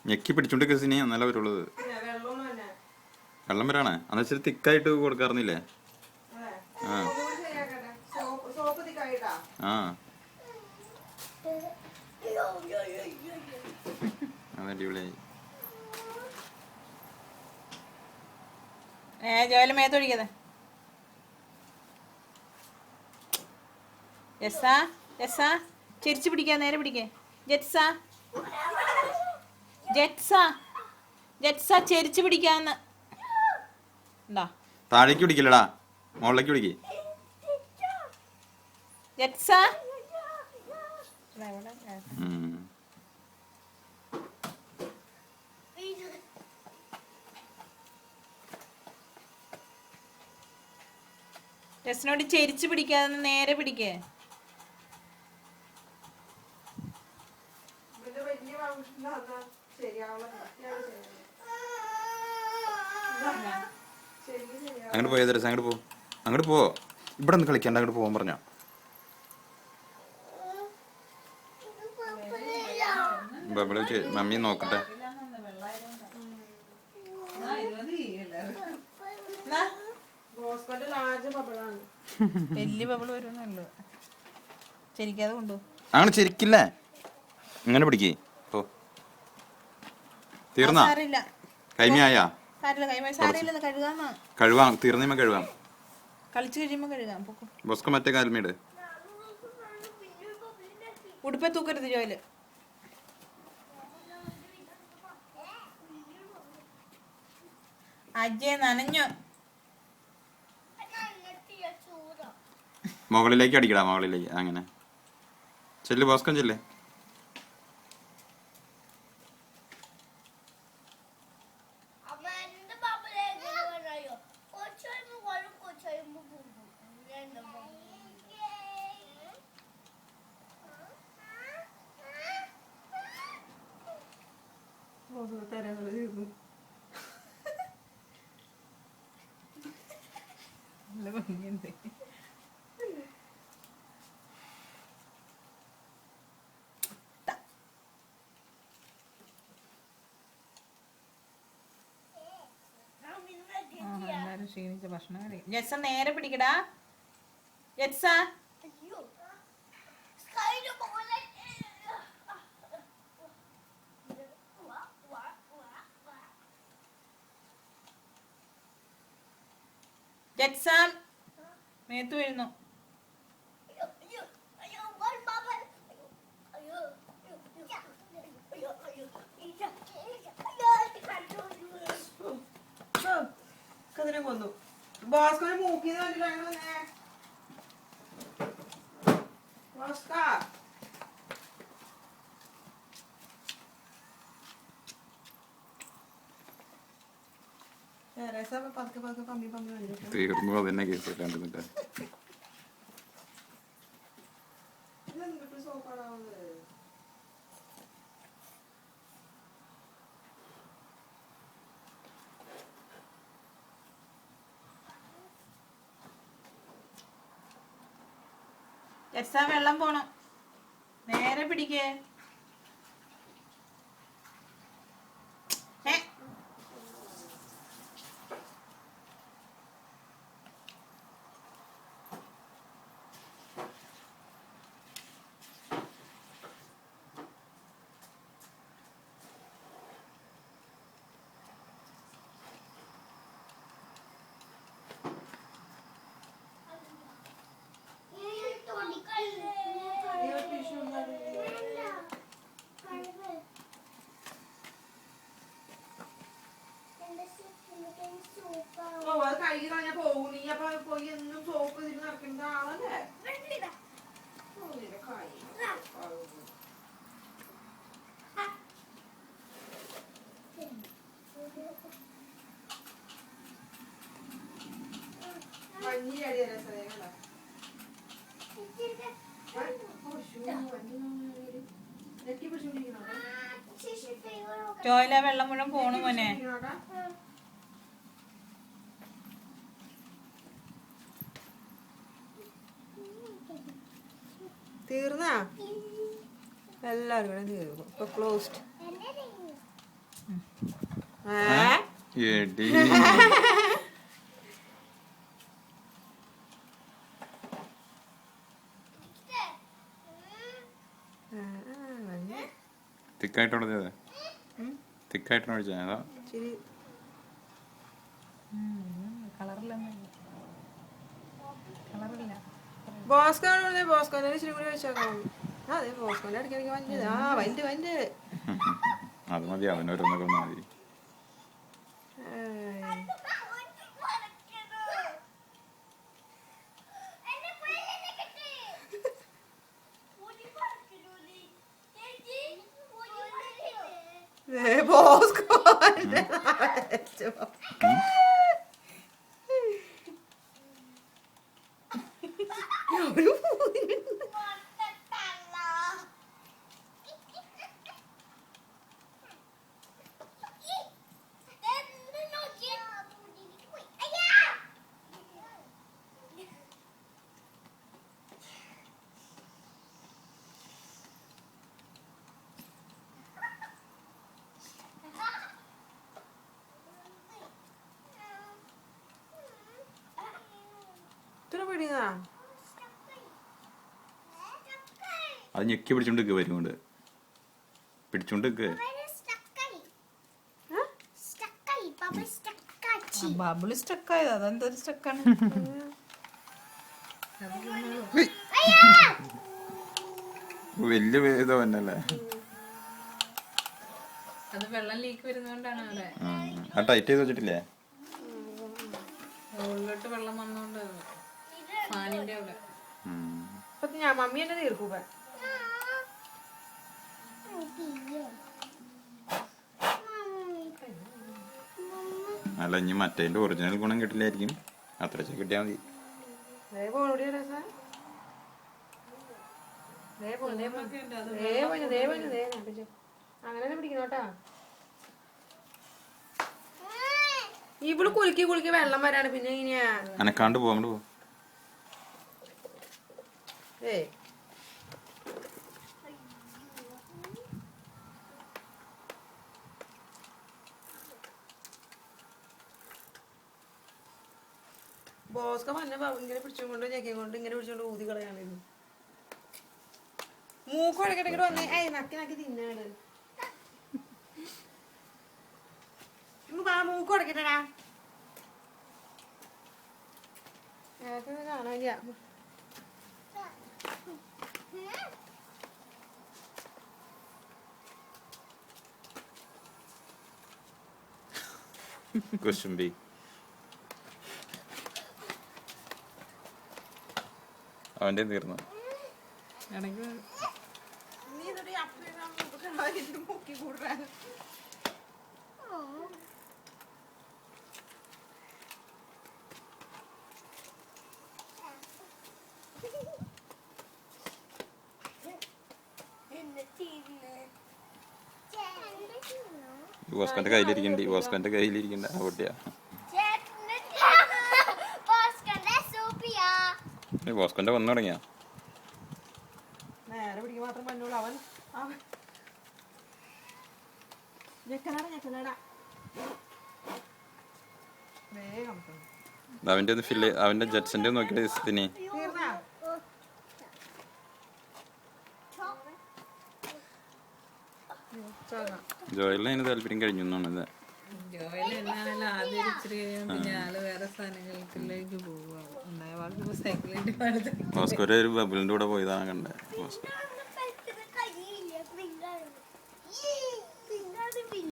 ഞെക്കി പിടിച്ചോണ്ട് കേസിനെ നല്ല വരുള്ളത്. വെള്ളം വരാണ് അന്ന് വെച്ചാൽ തിക്കായിട്ട് കൊടുക്കാറുന്നില്ലേ? അടിപൊളിയായി. ജോലി മേത്തൊഴിക്കാതെ. ജെസ്സാ ജെസ്സാ ചിരിച്ചു പിടിക്കാൻ നേരെ പിടിക്കേ. ജെറ്റ്സാ ജെറ്റ്സാ ജെറ്റ്സാ ചെരിച്ചു പിടിക്കാന്ന്. താഴേക്ക് പിടിക്കില്ലടാ, മുകളിലേക്ക് പിടിക്കേ. ജെറ്റ്സാ ജെസ്സിനോട് ചെരിച്ചു പിടിക്കാതെ നേരെ പിടിക്കേ. അങ്ങോട്ട് പോയത് അങ്ങോട്ട് പോ, അങ്ങോട്ട് പോ. ഇവിടെ നിന്ന് കളിക്കാണ്ട് അങ്ങോട്ട് പോകാൻ പറഞ്ഞ. മമ്മി നോക്കട്ടെ. വലിയ ബബിൾ വരുന്നുള്ളൂ. ചെരിക്കാതെ കൊണ്ടു. അങ്ങനെ ചെരിക്കില്ലേ, ഇങ്ങനെ പിടിക്കേ. തീർന്നാ കൈമയാ? കഴുകാം, തീർന്നീമ കഴുകാം. കളിച്ചു കഴിയുമ്പോ കഴുകാം. ബോസ്കോ മറ്റേ കാൽമീട്. ഉടുപ്പേ തൂക്കരുത് ജോയില്. അജയ് നനഞ്ഞു. മുകളിലേക്ക് അടിക്കടാ, മുകളിലേക്ക്. അങ്ങനെ ചെല്ല് ബോസ്കോ ചെല്ലേ. ക്ഷീണിച്ച ഭക്ഷണം കഴിക്കും. ജെസ്സ നേരെ പിടിക്കടാ. ജെസ്സ ജെസ്സ മേത്ത് വീഴുന്നു. കൊന്നു ബോസ്കോനെ മൂക്കിന്ന് തീർന്നു. അതന്നെ കേസ് കണ്ടിട്ട് ജെസ്സ വെള്ളം പോണം. നേരെ പിടിക്കേ. കഴുകി കളഞ്ഞാ പോകും. നീ അപ്പൊ പോയി എന്നും സോപ്പ് ഇതിൽ നടക്കുന്ന ആളല്ലേ? മഞ്ഞി അടിയല്ലേ സേവ നെക്കി പിടിച്ചോണ്ടിരിക്കണോ ടോയില വെള്ളം മുഴുവൻ പോണു മോനെ. തീർന്നാ എല്ലാവരും കൂടെ തീർന്നു ഇപ്പൊ ക്ലോസ്ഡ്. എടി തിക്കായിട്ടുള്ളത് തിക്കായിട്ടാണ് ഒഴിച്ചത് അതാ ശരി. കളറില്ല. ബോസ്കോണ് ബോസ്കോനെ ഇച്ചിരി കൂടി വെച്ചേക്കാം. അതെ ബോസ്കോന്റെ ഇടയ്ക്ക് വലുത്. ആ വലുത് വലുത്. അത് മതി അവനോരോന്നൊക്കെ മതി. ബോസ്കോന്റെ അത് ഞെക്കി പിടിച്ചോണ്ട് നിൽക്കുക വരും കൊണ്ട് പിടിച്ചോണ്ട് നിൽക്കുക. ബബിള് സ്റ്റക്കായത് അതെന്തൊരു സ്റ്റക്കാണ്. വലിയ വേദ തന്നെയല്ലേ. അത് വെള്ളം ലീക്ക് വരുന്നോണ്ടാണ് അവിടെ ആ ടൈറ്റ് ചെയ്ത് വെച്ചിട്ടില്ലേ? ഉള്ളിലോട്ട് വെള്ളം വന്നോണ്ട് ഫാനിന്റെ അവിടെ. ഞാൻ മമ്മി തന്നെ തീർക്കൂപ്പ. അല്ല ഇനി മറ്റേതിന്റെ ഒറിജിനൽ ഗുണം കിട്ടില്ലായിരിക്കും. അത്ര കിട്ടിയാൽ മതി. അങ്ങനെ പിടിക്കുന്നോട്ടാ. ഇവിടെ കുലുക്കി കുലുക്കി വെള്ളം വരാണ്. പിന്നെ എങ്ങനെയാ അനക്കാണ്ട് പോ അങ്ങോട്ട് പോ. ബോസ്ക മഞ്ഞ ഇങ്ങനെ പിടിച്ചുകൊണ്ട് ഞെക്കിക്കൊണ്ട് ഇങ്ങനെ പിടിച്ചോണ്ട് ഊതി കളയാണിരുന്നു. മൂക്ക് ഇടയ്ക്കിടയ്ക്ക് വന്ന് നക്കി നക്കി തിന്നാണ്. മൂക്ക് ഉടക്കട്ടാ കാണാനില്ല. കുശുംബി അവന്റെ തീർന്നു. മുക്കി കൂടാൻ ബോസ്കോന്റെ കയ്യിലിരിക്കണ്ട. ബോസ്കോന്റെ കയ്യിലിരിക്കണ്ട. ആ പൊട്ടിയാ ബോസ്കോന്റെ വന്നു തുടങ്ങിയാ. നേരെ പിടിക്കാൻ മാത്രം പറ്റുള്ളൂ. അവൻ വേഗം അവന്റെ ഒന്ന് ഫില്ല് അവന്റെ ജെറ്റ്സിന്റെ നോക്കിയിട്ട് സ്ഥിതി ജോയലിന് അതിന് താല്പര്യം കഴിഞ്ഞു എന്നാണ്. ജോയിൽ എന്നാണല്ലോ ആദ്യം ഇച്ചിരി കഴിയുമ്പോൾ പിന്നെ ആള് വേറെ സാധനങ്ങൾക്കിലേക്ക് പോവുക. ഉണ്ടായ സൈക്കിളിന്റെ ഓസ്കോർ ഒരു ബബിളിന്റെ കൂടെ പോയതാണ് കണ്ടത്.